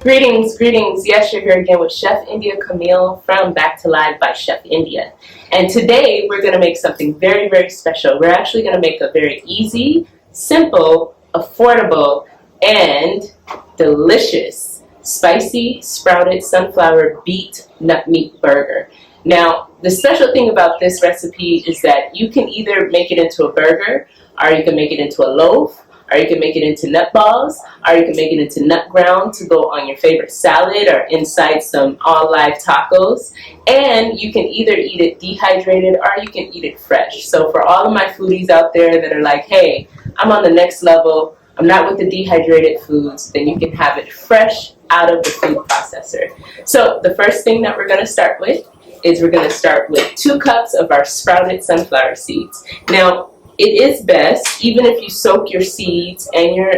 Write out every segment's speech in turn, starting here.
Greetings, greetings. Yes, you're here again with Chef India Camiel from Back to Live by Chef India. And today we're going to make something very, very special. We're actually going to make a very easy, simple, affordable, and delicious spicy sprouted sunflower beet nut meat burger. Now, the special thing about this recipe is that you can either make it into a burger, or you can make it into a loaf, or you can make it into nut balls, or you can make it into nut ground to go on your favorite salad or inside some all live tacos. And you can either eat it dehydrated or you can eat it fresh. So for all of my foodies out there that are like, hey, I'm on the next level, I'm not with the dehydrated foods, then you can have it fresh out of the food processor. So the first thing that we're going to start with is we're going to start with 2 cups of our sprouted sunflower seeds. Now, it is best, even if you soak your seeds and your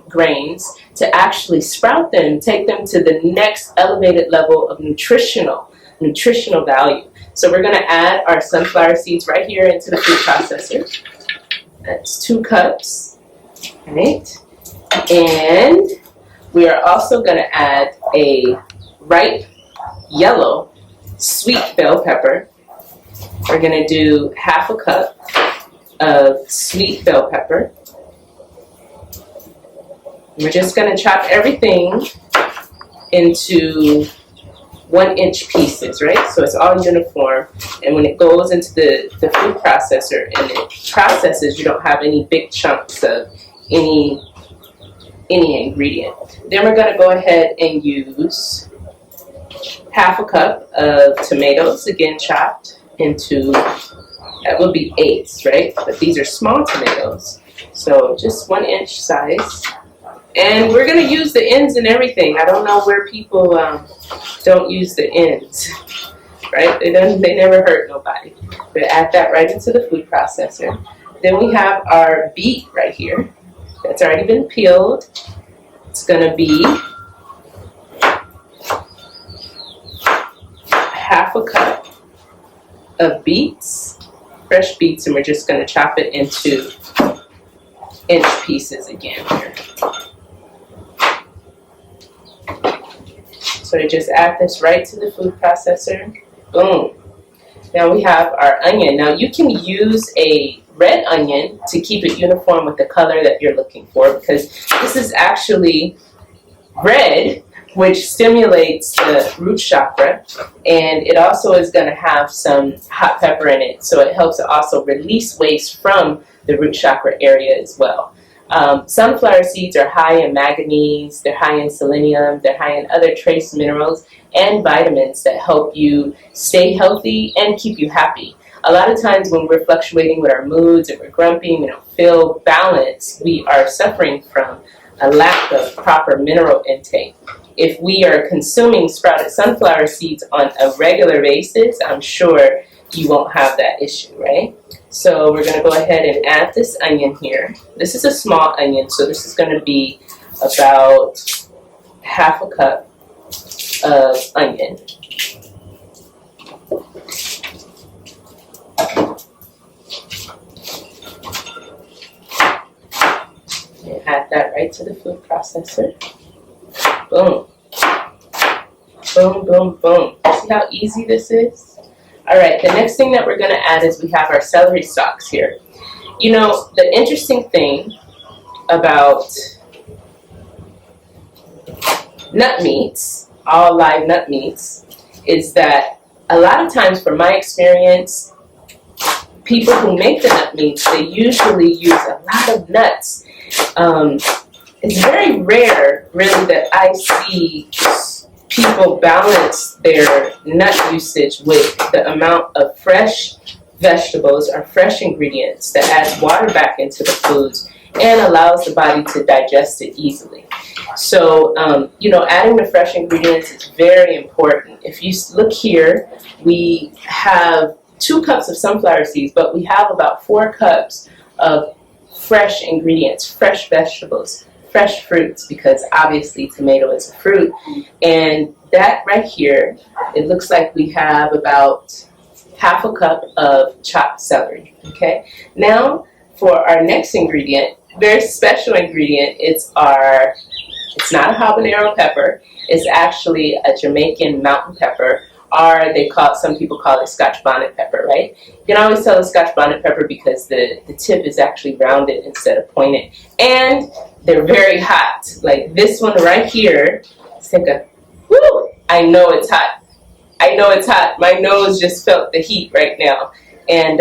grains, to actually sprout them, take them to the next elevated level of nutritional value. So we're going to add our sunflower seeds right here into the food processor. That's 2 cups, right? And we are also going to add a ripe yellow sweet bell pepper. We're going to do half a cup of sweet bell pepper. We're just going to chop everything into 1-inch pieces, right? So it's all uniform. And when it goes into the food processor and it processes, you don't have any big chunks of any ingredient. Then we're going to go ahead and use half a cup of tomatoes, again chopped into, that would be 8s, right? But these are small tomatoes, so just 1-inch size. And we're going to use the ends and everything. I don't know where people don't use the ends, right? They never hurt nobody. But add that right into the food processor. Then we have our beet right here that's already been peeled. It's going to be half a cup of beets, fresh beets, and we're just going to chop it into inch pieces again here. So we just add this right to the food processor. Boom. Now we have our onion. Now you can use a red onion to keep it uniform with the color that you're looking for, because this is actually red, which stimulates the root chakra, and it also is going to have some hot pepper in it, so it helps to also release waste from the root chakra area as well. Sunflower seeds are high in manganese, they're high in selenium, they're high in other trace minerals and vitamins that help you stay healthy and keep you happy. A lot of times when we're fluctuating with our moods and we're grumpy, we don't feel balanced, we are suffering from a lack of proper mineral intake. If we are consuming sprouted sunflower seeds on a regular basis, I'm sure you won't have that issue, right? So we're going to go ahead and add this onion here. This is a small onion, so this is going to be about half a cup of onion. And add that right to the food processor. Boom. Boom, boom, boom. See how easy this is? All right, the next thing that we're going to add is we have our celery stalks here. You know, the interesting thing about nut meats, all live nut meats, is that a lot of times, from my experience, people who make the nut meats, they usually use a lot of nuts. It's very rare, really, that I see people balance their nut usage with the amount of fresh vegetables or fresh ingredients that adds water back into the foods and allows the body to digest it easily. So, you know, adding the fresh ingredients is very important. If you look here, we have 2 cups of sunflower seeds, but we have about 4 cups of fresh ingredients, fresh vegetables, fresh fruits, because obviously tomato is a fruit. And that right here, it looks like we have about half a cup of chopped celery. Okay, now for our next ingredient, very special ingredient, it's our It's not a habanero pepper. It's actually a Jamaican mountain pepper, or some people call it Scotch bonnet pepper, right? You can always tell a Scotch bonnet pepper because the tip is actually rounded instead of pointed. And they're very hot. Like this one right here, let's take a, whoo, I know it's hot. I know it's hot. My nose just felt the heat right now. And,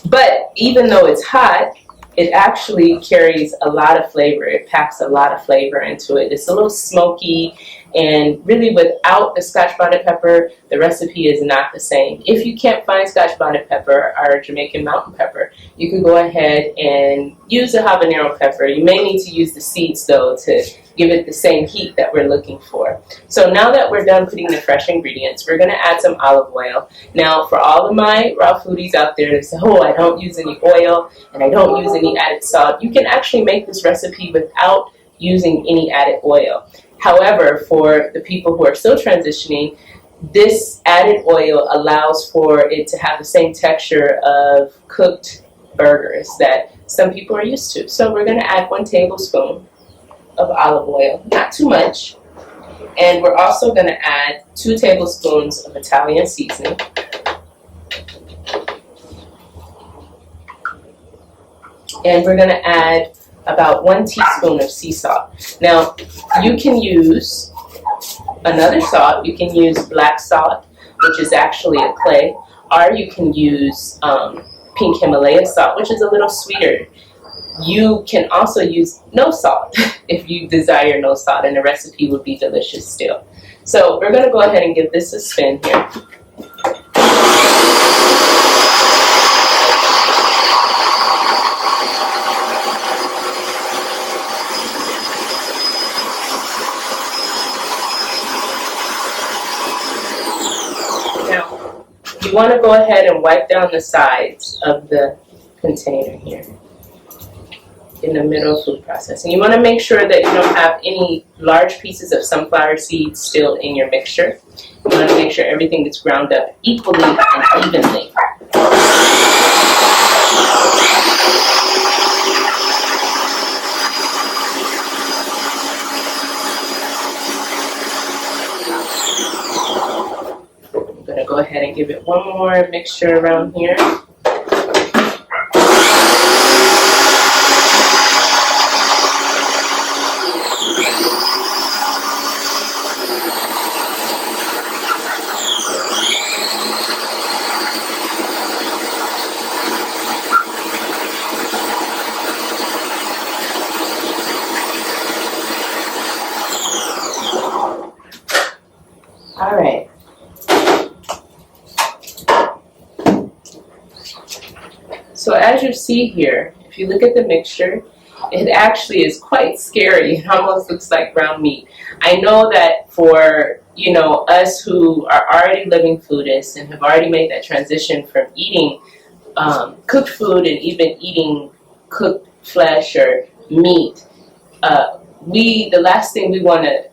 but even though it's hot, it actually carries a lot of flavor. It packs a lot of flavor into it. It's a little smoky, and really without the Scotch bonnet pepper, the recipe is not the same. If you can't find Scotch bonnet pepper or Jamaican mountain pepper, you can go ahead and use a habanero pepper. You may need to use the seeds though to give it the same heat that we're looking for. So now that we're done putting the fresh ingredients, we're going to add some olive oil. Now for all of my raw foodies out there that say, oh, I don't use any oil and I don't use any added salt, you can actually make this recipe without using any added oil. However, for the people who are still transitioning, this added oil allows for it to have the same texture of cooked burgers that some people are used to. So we're going to add 1 tablespoon of olive oil, not too much. And we're also going to add 2 tablespoons of Italian seasoning. And we're going to add about 1 teaspoon of sea salt. Now, you can use another salt. You can use black salt, which is actually a clay, or you can use pink Himalaya salt, which is a little sweeter. You can also use no salt if you desire no salt, and the recipe would be delicious still. So we're going to go ahead and give this a spin here. Now, you want to go ahead and wipe down the sides of the container here in the middle of food processing. You want to make sure that you don't have any large pieces of sunflower seeds still in your mixture. You want to make sure everything gets ground up equally and evenly. I'm going to go ahead and give it one more mixture around here. All right. So as you see here, if you look at the mixture, it actually is quite scary. It almost looks like ground meat. I know that for, you know, us who are already living foodists and have already made that transition from eating cooked food and even eating cooked flesh or meat, the last thing we want to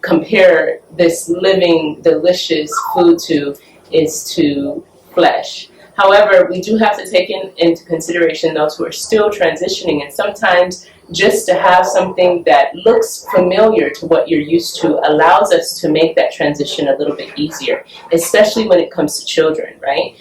compare this living, delicious food to is to flesh. However, we do have to take into consideration those who are still transitioning, and sometimes just to have something that looks familiar to what you're used to allows us to make that transition a little bit easier, especially when it comes to children, right?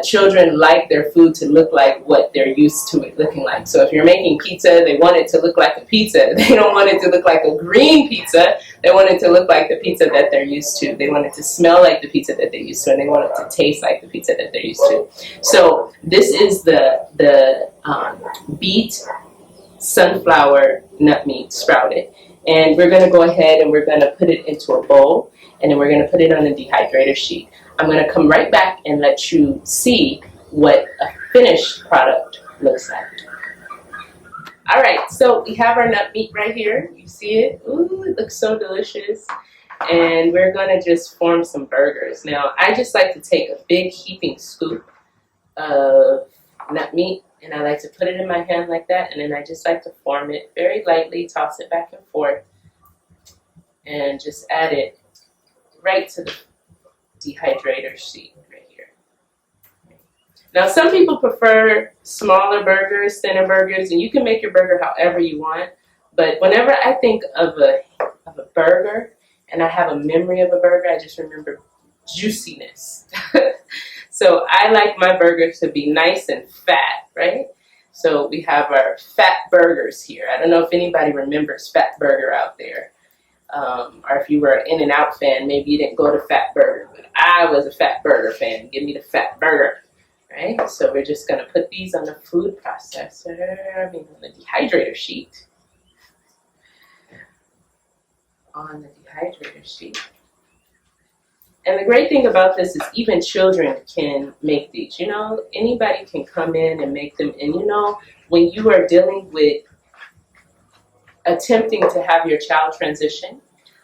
Children like their food to look like what they're used to it looking like. So if you're making pizza, they want it to look like a pizza. They don't want it to look like a green pizza. They want it to look like the pizza that they're used to. They want it to smell like the pizza that they're used to, and they want it to taste like the pizza that they're used to. So this is the beet sunflower nut meat sprouted. And we're going to go ahead and we're going to put it into a bowl, and then we're going to put it on the dehydrator sheet. I'm going to come right back and let you see what a finished product looks like. All right, so we have our nut meat right here. You see it? Ooh, it looks so delicious. And we're going to just form some burgers. Now, I just like to take a big heaping scoop of nut meat, and I like to put it in my hand like that, and then I just like to form it very lightly, toss it back and forth, and just add it right to the dehydrator sheet right here. Now, some people prefer smaller burgers, thinner burgers, and you can make your burger however you want. But whenever I think of a burger and I have a memory of a burger, I just remember juiciness. So I like my burgers to be nice and fat, right? So we have our fat burgers here. I don't know if anybody remembers Fat Burger out there. Or if you were an In-N-Out fan, maybe you didn't go to Fat Burger, but I was a Fat Burger fan. Give me the Fat Burger, right? So we're just gonna put these on the food processor, on the dehydrator sheet. On the dehydrator sheet. And the great thing about this is even children can make these. You know, anybody can come in and make them. And you know, when you are dealing with attempting to have your child transition,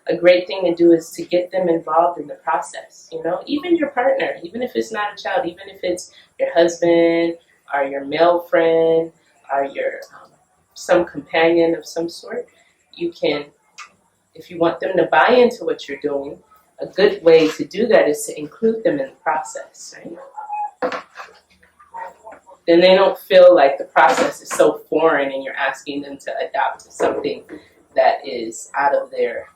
a great thing to do is to get them involved in the process. You know, even your partner, even if it's not a child, even if it's your husband or your male friend or your some companion of some sort, you can, if you want them to buy into what you're doing, a good way to do that is to include them in the process, right? Then they don't feel like the process is so foreign and you're asking them to adapt to something that is out of their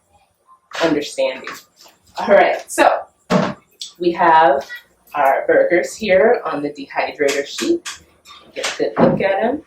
understanding. All right, so we have our burgers here on the dehydrator sheet. Get a good look at them.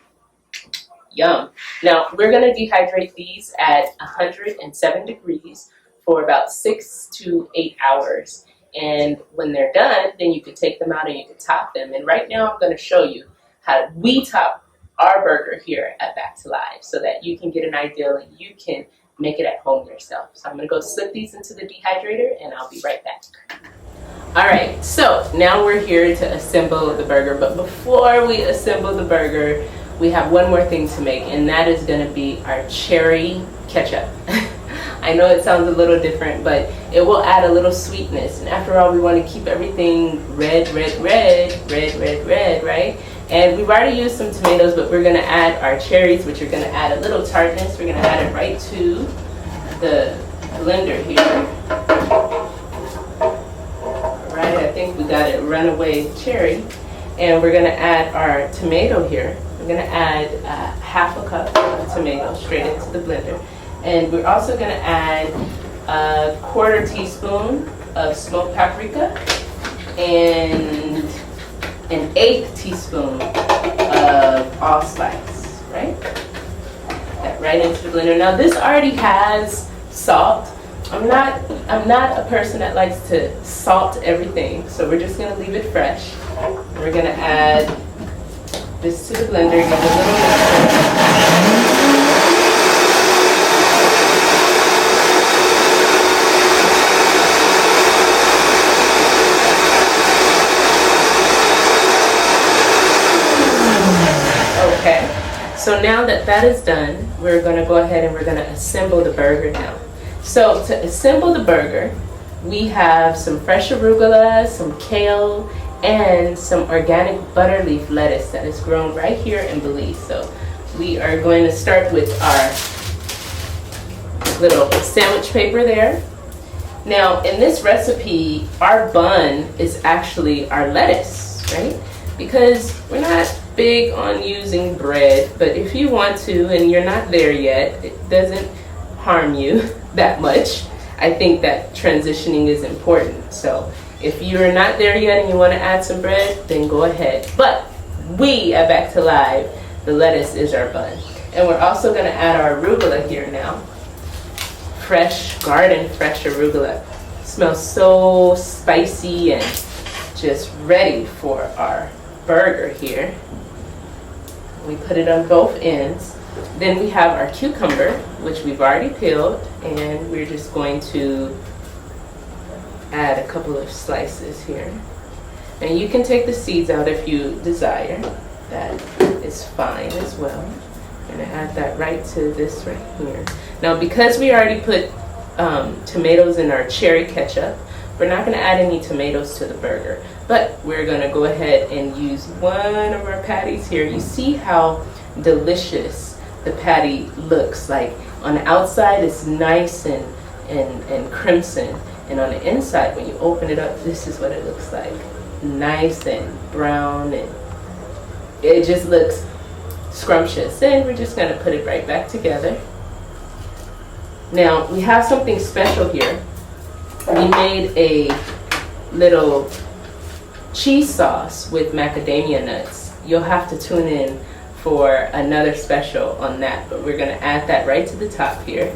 Yum. Now, we're going to dehydrate these at 107 degrees for about 6 to 8 hours. And when they're done, then you can take them out and you can top them. And right now, I'm going to show you how we top our burger here at Back2live so that you can get an idea and you can make it at home yourself. So I'm going to go slip these into the dehydrator and I'll be right back. All right, so now we're here to assemble the burger. But before we assemble the burger, we have one more thing to make, and that is going to be our cherry ketchup. I know it sounds a little different, but it will add a little sweetness. And after all, we want to keep everything red, right? And we've already used some tomatoes, but we're going to add our cherries, which are going to add a little tartness. We're going to add it right to the blender here. All right, I think we got it runaway cherry. And we're going to add our tomato here. We're going to add half a cup of tomato straight into the blender. And we're also going to add a 1/4 teaspoon of smoked paprika and an 1/8 teaspoon of allspice, right? That right into the blender. Now this already has salt. I'm not a person that likes to salt everything, so we're just going to leave it fresh. We're going to add this to the blender, give it a little mix. So now that that is done, we're going to go ahead and we're going to assemble the burger now. So to assemble the burger, we have some fresh arugula, some kale, and some organic butter leaf lettuce that is grown right here in Belize. So we are going to start with our little sandwich paper there. Now in this recipe, our bun is actually our lettuce, right? Because we're not big on using bread, but if you want to and you're not there yet, it doesn't harm you that much. I think that transitioning is important. So if you're not there yet and you want to add some bread, then go ahead. But we at Back2live, the lettuce is our bun. And we're also going to add our arugula here now. Fresh, garden fresh arugula. Smells so spicy and just ready for our burger here. We put it on both ends. Then we have our cucumber, which we've already peeled, and we're just going to add a couple of slices here. And you can take the seeds out if you desire. That is fine as well. I'm going to add that right to this right here. Now because we already put tomatoes in our cherry ketchup, we're not going to add any tomatoes to the burger, but we're going to go ahead and use one of our patties here. You see how delicious the patty looks. Like on the outside it's nice and crimson, and on the inside when you open it up, this is what it looks like. Nice and brown, and it just looks scrumptious. And we're just going to put it right back together. Now, we have something special here. We made a little cheese sauce with macadamia nuts. You'll have to tune in for another special on that, but we're gonna add that right to the top here.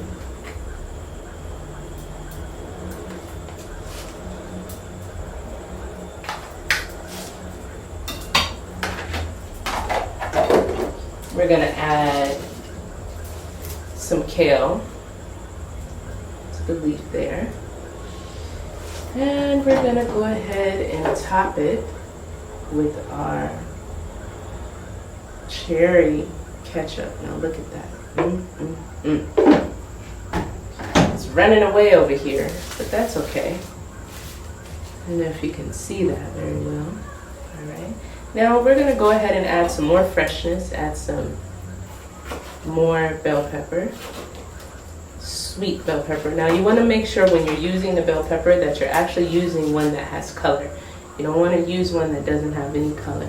We're gonna add some kale to the leaf there. And we're gonna go ahead and top it with our cherry ketchup. Now look at that. It's running away over here, but that's okay. I don't know if you can see that very well. All right. Now we're gonna go ahead and add some more freshness, add some more bell pepper, sweet bell pepper. Now you wanna make sure when you're using the bell pepper that you're actually using one that has color. You don't wanna use one that doesn't have any color,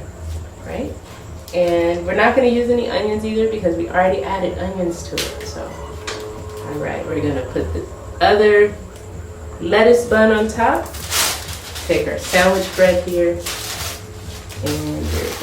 right? And we're not gonna use any onions either because we already added onions to it, so. All right, we're gonna put the other lettuce bun on top. Take our sandwich bread here. And we're